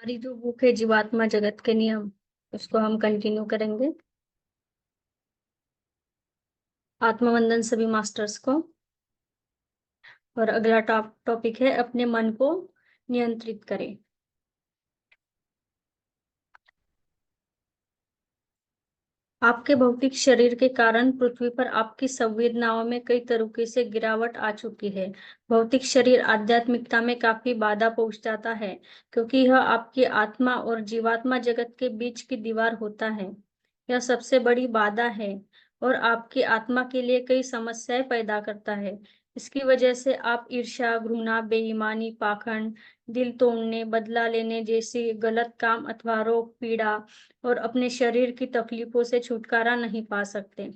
हमारी जो बुक है जीवात्मा जगत के नियम, उसको हम कंटिन्यू करेंगे। आत्मवंदन सभी मास्टर्स को। और अगला टॉपिक है अपने मन को नियंत्रित करें। आपके भौतिक शरीर के कारण पृथ्वी पर आपकी संवेदनाओं में कई तरीके से गिरावट आ चुकी है। भौतिक शरीर आध्यात्मिकता में काफी बाधा पहुंचाता है, क्योंकि यह आपकी आत्मा और जीवात्मा जगत के बीच की दीवार होता है। यह सबसे बड़ी बाधा है और आपकी आत्मा के लिए कई समस्याएं पैदा करता है। इसकी वजह से आप ईर्ष्या, घृणा, बेईमानी, पाखंड, दिल तोड़ने, बदला लेने जैसी गलत काम अथवा रोग, पीड़ा और अपने शरीर की तकलीफों से छुटकारा नहीं पा सकते।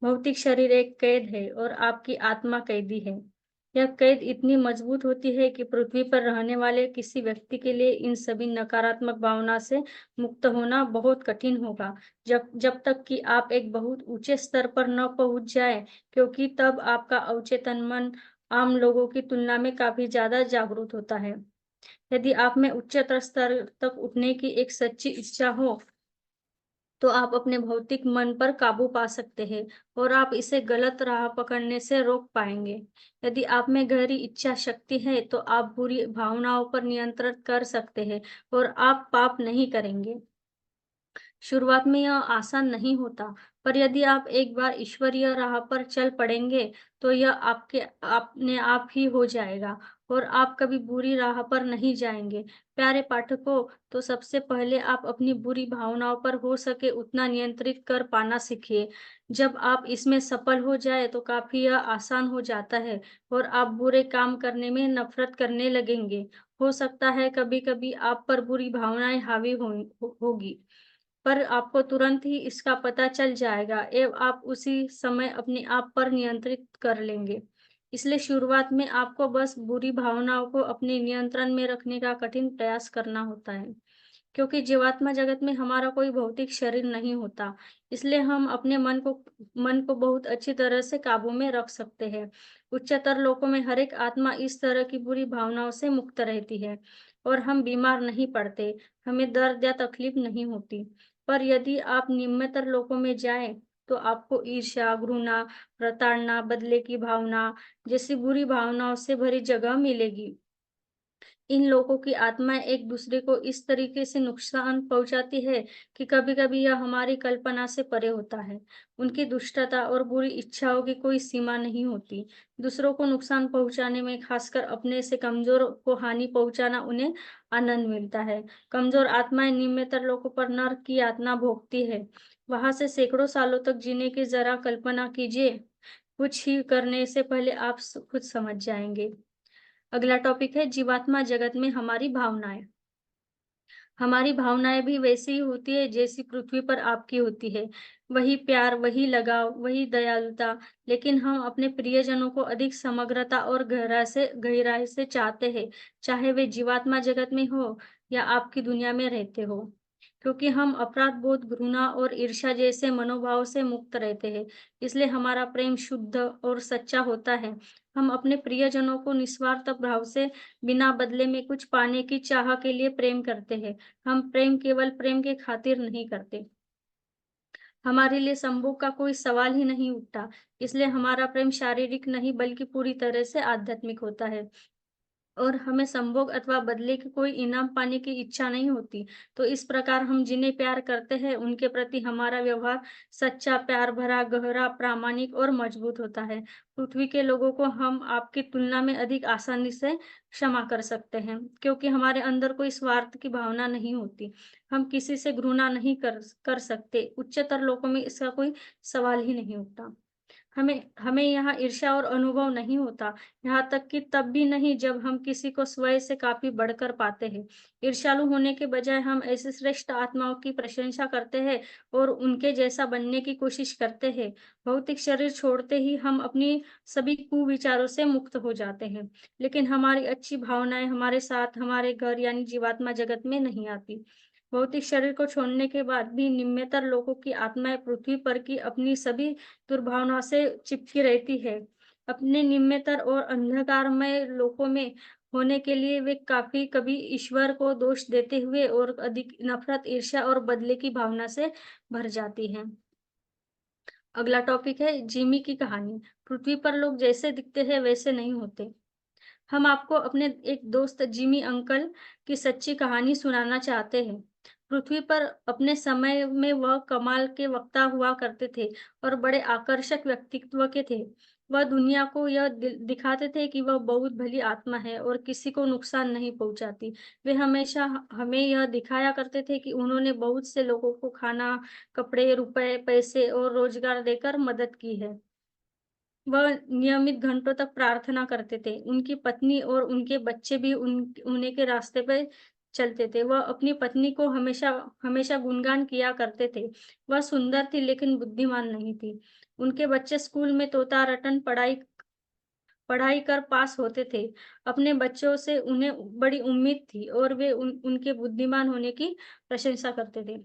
भौतिक शरीर एक कैद है और आपकी आत्मा कैदी है। यह कैद इतनी मजबूत होती है कि पृथ्वी पर रहने वाले किसी व्यक्ति के लिए इन सभी नकारात्मक भावना से मुक्त होना बहुत कठिन होगा, जब जब तक कि आप एक बहुत ऊंचे स्तर पर न पहुंच जाए, क्योंकि तब आपका अवचेतन मन आम लोगों की तुलना में काफी ज्यादा जागरूक होता है। यदि आप में उच्चतर स्तर तक उठने की एक सच्ची इच्छा हो, तो आप अपने भौतिक मन पर काबू पा सकते हैं और आप इसे गलत राह पकड़ने से रोक पाएंगे। यदि आप में गहरी इच्छा शक्ति है, तो आप बुरी भावनाओं पर नियंत्रण कर सकते हैं और आप पाप नहीं करेंगे। शुरुआत में यह आसान नहीं होता, पर यदि आप एक बार ईश्वरीय राह पर चल पड़ेंगे, तो यह आपके अपने आप ही हो जाएगा और आप कभी बुरी राह पर नहीं जाएंगे। प्यारे पाठकों, तो सबसे पहले आप अपनी बुरी भावनाओं पर हो सके उतना नियंत्रित कर पाना सीखिए। जब आप इसमें सफल हो जाए, तो काफी यह आसान हो जाता है और आप बुरे काम करने में नफरत करने लगेंगे। हो सकता है कभी-कभी आप पर बुरी भावनाएं हावी होगी, पर आपको तुरंत ही इसका पता चल जाएगा एवं आप उसी समय अपने आप पर नियंत्रित कर लेंगे। इसलिए शुरुआत में आपको बस बुरी भावनाओं को अपने नियंत्रण में रखने का कठिन प्रयास करना होता है, क्योंकि जीवात्मा जगत में हमारा कोई भौतिक शरीर नहीं होता। इसलिए हम अपने मन को बहुत अच्छी तरह से काबू में रख सकते हैं। उच्चतर लोकों में हर एक आत्मा इस तरह की बुरी भावनाओं से मुक्त रहती है और हम बीमार नहीं पड़ते, हमें दर्द या तकलीफ नहीं होती। पर यदि आप निम्नतर लोकों में जाएं, तो आपको ईर्ष्या, घृणा, प्रताड़ना, बदले की भावना जैसी बुरी भावनाओं से भरी जगह मिलेगी। इन लोगों की आत्माएं एक दूसरे को इस तरीके से नुकसान पहुंचाती है कि कभी-कभी यह हमारी कल्पना से परे होता है। उनकी दुष्टता और बुरी इच्छाओं की कोई सीमा नहीं होती। दूसरों को नुकसान पहुंचाने में, खासकर अपने से कमजोर को हानि पहुंचाना, उन्हें आनंद मिलता है। कमजोर आत्माएं निम्नतर लोकों पर नर्क की यातना भोगती है। वहां से सैकड़ों सालों तक जीने की जरा कल्पना कीजिए। कुछ ही करने से पहले आप खुद समझ जाएंगे। अगला टॉपिक है जीवात्मा जगत में हमारी भावनाएं। हमारी भावनाएं भी वैसी ही होती है जैसी पृथ्वी पर आपकी होती है। वही प्यार, वही लगाव, वही दयालुता, लेकिन हम अपने प्रियजनों को अधिक समग्रता और गहराई से चाहते हैं, चाहे वे जीवात्मा जगत में हो या आपकी दुनिया में रहते हो। क्योंकि हम अपराध बोध, घृणा और ईर्ष्या जैसे मनोभाव से मुक्त रहते हैं, इसलिए हमारा प्रेम शुद्ध और सच्चा होता है। हम अपने प्रियजनों को निस्वार्थ भाव से, बिना बदले में कुछ पाने की चाह के लिए प्रेम करते हैं। हम प्रेम केवल प्रेम के खातिर नहीं करते। हमारे लिए संभोग का कोई सवाल ही नहीं उठता। इसलिए हमारा प्रेम शारीरिक नहीं बल्कि पूरी तरह से आध्यात्मिक होता है। और हमें संभोग अथवा बदले की कोई इनाम पाने की इच्छा नहीं होती। तो इस प्रकार हम जिन्हें प्यार करते हैं, उनके प्रति हमारा व्यवहार सच्चा, प्यार भरा, गहरा, प्रामाणिक और मजबूत होता है। पृथ्वी के लोगों को हम आपकी तुलना में अधिक आसानी से क्षमा कर सकते हैं, क्योंकि हमारे अंदर कोई स्वार्थ की भावना नहीं होती। हम किसी से घृणा नहीं कर सकते। उच्चतर लोकों में इसका कोई सवाल ही नहीं उठता। हमें हमें यहाँ ईर्ष्या और अनुभव नहीं होता, यहाँ तक कि तब भी नहीं जब हम किसी को स्वयं से काफ़ी बढ़कर पाते हैं। ईर्ष्यालु होने के बजाय हम ऐसी श्रेष्ठ आत्माओं की प्रशंसा करते हैं और उनके जैसा बनने की कोशिश करते हैं। भौतिक शरीर छोड़ते ही हम अपनी सभी कुविचारों से मुक्त हो जाते हैं, लेकिन हमारी अच्छी भावनाएं हमारे साथ हमारे घर यानी जीवात्मा जगत में नहीं आती। भौतिक शरीर को छोड़ने के बाद भी निम्नतर लोगों की आत्माएं पृथ्वी पर की अपनी सभी दुर्भावना से चिपकी रहती है। अपने निम्नतर और अंधकारमय लोकों में होने के लिए वे काफ़ी कभी ईश्वर को दोष देते हुए और अधिक नफ़रत, ईर्ष्या और बदले की भावना से भर जाती हैं। अगला टॉपिक है जिमी की कहानी। पृथ्वी पर लोग जैसे दिखते हैं वैसे नहीं होते। हम आपको अपने एक दोस्त जिमी अंकल की सच्ची कहानी सुनाना चाहते हैं। पृथ्वी पर अपने समय में वह कमाल के वक्ता हुआ करते थे और बड़े आकर्षक व्यक्तित्व के थे। वह दुनिया को यह दिखाते थे कि वह बहुत भली आत्मा है और किसी को नुकसान नहीं पहुंचाती। वे हमेशा हमें यह दिखाया करते थे कि उन्होंने बहुत से लोगों को खाना, कपड़े, रुपए, पैसे और रोजगार देकर मदद की है। वह नियमित घंटों तक प्रार्थना करते थे। उनकी पत्नी और उनके बच्चे भी उन्हीं के रास्ते पे चलते थे। वह अपनी पत्नी को हमेशा हमेशा गुणगान किया करते थे। वह सुंदर थी लेकिन बुद्धिमान नहीं थी। उनके बच्चे स्कूल में तोता रटन पढ़ाई पढ़ाई कर पास होते थे। अपने बच्चों से उन्हें बड़ी उम्मीद थी और वे उनके बुद्धिमान होने की प्रशंसा करते थे।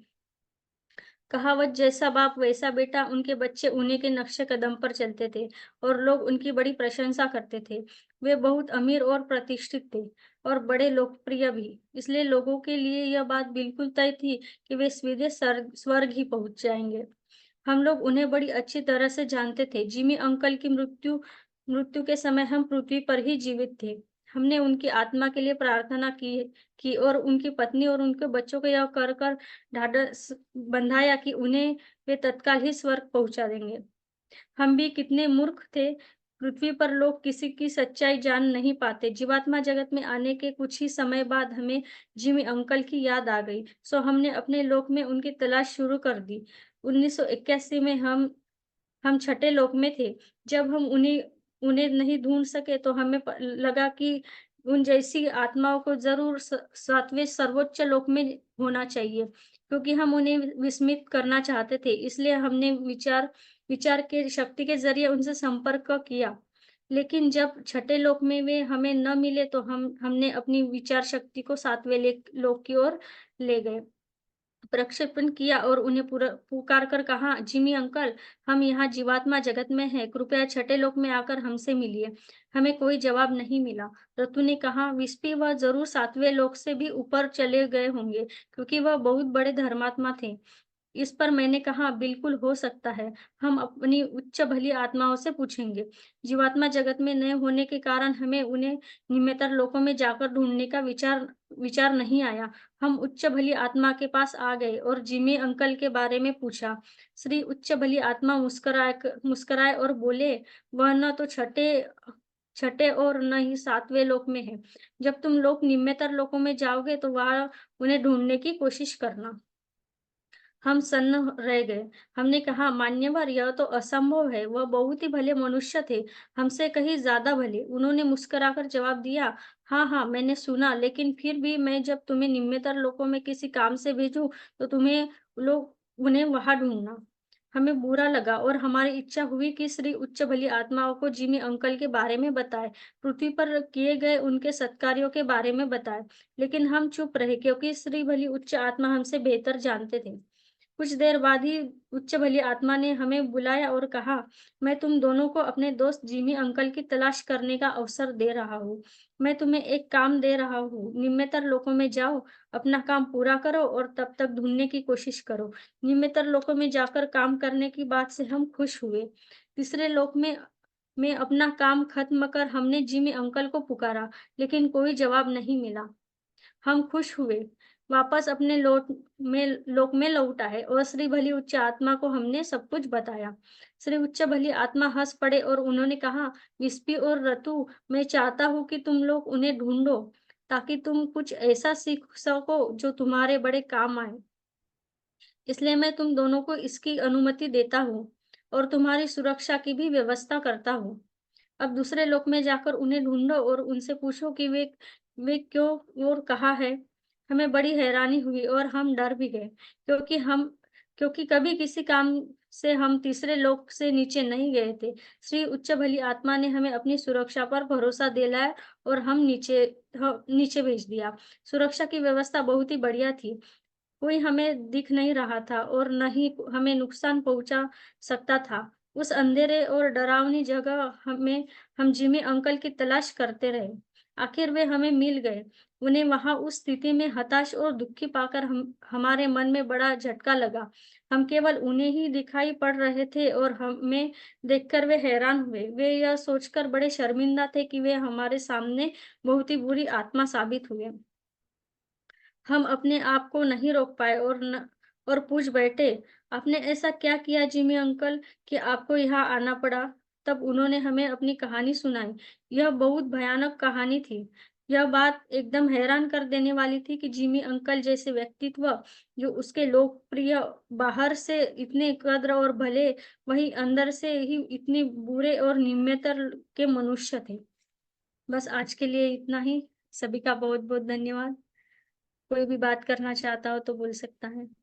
कहावत जैसा बाप वैसा बेटा, उनके बच्चे उन्हीं के नक्शे कदम पर चलते थे और लोग उनकी बड़ी प्रशंसा करते थे। वे बहुत अमीर और प्रतिष्ठित थे और बड़े लोकप्रिय भी। इसलिए लोगों के लिए यह बात बिल्कुल तय थी कि वे सीधे स्वर्ग ही पहुंच जाएंगे। हम लोग उन्हें बड़ी अच्छी तरह से जानते थे। जिमी अंकल की मृत्यु मृत्यु के समय हम पृथ्वी पर ही जीवित थे। हमने उनकी आत्मा के लिए प्रार्थना की और उनकी पत्नी और उनके बच्चों को यह कर ढाढ़स बंधाया कि उन्हें वे तत्काल ही स्वर्ग पहुंचा देंगे। हम भी कितने मूर्ख थे। पृथ्वी पर लोग किसी की सच्चाई जान नहीं पाते। जीवात्मा जगत में आने के कुछ ही समय बाद हमें जिमी अंकल की याद आ गई, सो हमने अपने लोक में उनकी तलाश शुरू कर दी। 1981 में हम छठे लोक में थे। जब हम उन्हें उन्हें नहीं ढूँढ सके तो हमें लगा कि उन जैसी आत्माओं को ज़रूर 7वें सर्वोच्च लोक में होना चाहिए, क्योंकि हम उन्हें विस्मित करना चाहते थे। इसलिए हमने विचार विचार के शक्ति के ज़रिए उनसे संपर्क किया। लेकिन जब छठे लोक में वे हमें न मिले तो हमने अपनी विचार शक्ति को 7वें लोक की ओर ले गए। प्रक्षेपण किया और उन्हें पुकार कर कहा, जिमी अंकल, हम यहाँ जीवात्मा जगत में हैं, कृपया छठे लोक में आकर हमसे मिलिए। हमें कोई जवाब नहीं मिला। रतु ने कहा, विस्पी, वह जरूर 7वें लोक से भी ऊपर चले गए होंगे, क्योंकि वह बहुत बड़े धर्मात्मा थे। इस पर मैंने कहा, बिल्कुल हो सकता है। हम अपनी उच्च भली आत्माओं से पूछेंगे। जीवात्मा जगत में न होने के कारण हमें उन्हें निम्नतर लोकों में जाकर ढूंढने का विचार विचार नहीं आया। हम उच्च भली आत्मा के पास आ गए और जिमी अंकल के बारे में पूछा। श्री उच्च भली आत्मा मुस्कुराए और बोले, वह न तो छठे छठे और न ही 7वें लोक में है। जब तुम लोग निम्नतर लोकों में जाओगे तो वहां उन्हें ढूंढने की कोशिश करना। हम सन्न रह गए। हमने कहा, मान्यवर, यह तो असंभव है। वह बहुत ही भले मनुष्य थे, हमसे कहीं ज्यादा भले। उन्होंने मुस्कुराकर जवाब दिया, हाँ हाँ, मैंने सुना, लेकिन फिर भी मैं जब तुम्हें निम्नतर लोकों में किसी काम से भेजूं तो तुम्हें लोग उन्हें वहां ढूंढना। हमें बुरा लगा और हमारी इच्छा हुई कि श्री उच्च भली आत्माओं को जिमी अंकल के बारे में बताए, पृथ्वी पर किए गए उनके सत्कार्यों के बारे में बताए। लेकिन हम चुप रहे, क्योंकि श्री भली उच्च आत्मा हमसे बेहतर जानते थे। कुछ देर बाद ही उच्च भली आत्मा ने हमें बुलाया और कहा, मैं तुम दोनों को अपने दोस्त जिमी अंकल की तलाश करने का अवसर दे रहा हूँ। मैं तुम्हें एक काम दे रहा हूँ। निम्नतर लोकों में जाओ, अपना काम पूरा करो और तब तक ढूंढने की कोशिश करो। निम्नतर लोकों में जाकर काम करने की बात से हम खुश हुए। तीसरे लोक में अपना काम खत्म कर हमने जिमी अंकल को पुकारा, लेकिन कोई जवाब नहीं मिला। हम खुश हुए, वापस अपने लोक में लौट आए और श्री भली उच्च आत्मा को हमने सब कुछ बताया। श्री उच्च भली आत्मा हंस पड़े और उन्होंने कहा, विस्पी और रतु, मैं चाहता हूँ कि तुम लोग उन्हें ढूंढो, ताकि तुम कुछ ऐसा सीख सको जो तुम्हारे बड़े काम आए। इसलिए मैं तुम दोनों को इसकी अनुमति देता हूँ और तुम्हारी सुरक्षा की भी व्यवस्था करता हूँ। अब दूसरे लोक में जाकर उन्हें ढूंढो और उनसे पूछो कि वे क्यों और कहाँ है। हमें बड़ी हैरानी हुई और हम डर भी गए, क्योंकि कभी किसी काम से हम तीसरे लोक से नीचे नहीं गए थे। श्री उच्च भली आत्मा ने हमें अपनी सुरक्षा पर भरोसा दिलाया और हम नीचे भेज दिया। सुरक्षा की व्यवस्था बहुत ही बढ़िया थी। कोई हमें दिख नहीं रहा था और न ही हमें नुकसान पहुंचा सकता था। उस अंधेरे और डरावनी जगह हम जिमी अंकल की तलाश करते रहे। आखिर वे हमें मिल गए। उन्हें वहाँ उस स्थिति में हताश और दुखी पाकर हमारे मन में बड़ा झटका लगा। हम केवल उन्हें ही दिखाई पड़ रहे थे और हमें देखकर वे हैरान हुए। वे यह सोचकर बड़े शर्मिंदा थे कि वे हमारे सामने बहुत ही बुरी आत्मा साबित हुए। हम अपने आप को नहीं रोक पाए और पूछ बैठे, "आपने ऐसा क्या किया जिमी अंकल कि आपको यहाँ आना पड़ा?" तब उन्होंने हमें अपनी कहानी सुनाई। यह बहुत भयानक कहानी थी। यह बात एकदम हैरान कर देने वाली थी कि जिमी अंकल जैसे व्यक्तित्व, जो उसके लोकप्रिय, बाहर से इतने कद्र और भले, वहीं अंदर से ही इतने बुरे और निम्नतर के मनुष्य थे। बस आज के लिए इतना ही। सभी का बहुत-बहुत धन्यवाद। कोई भी बात करना चाहता हो तो बोल सकता है।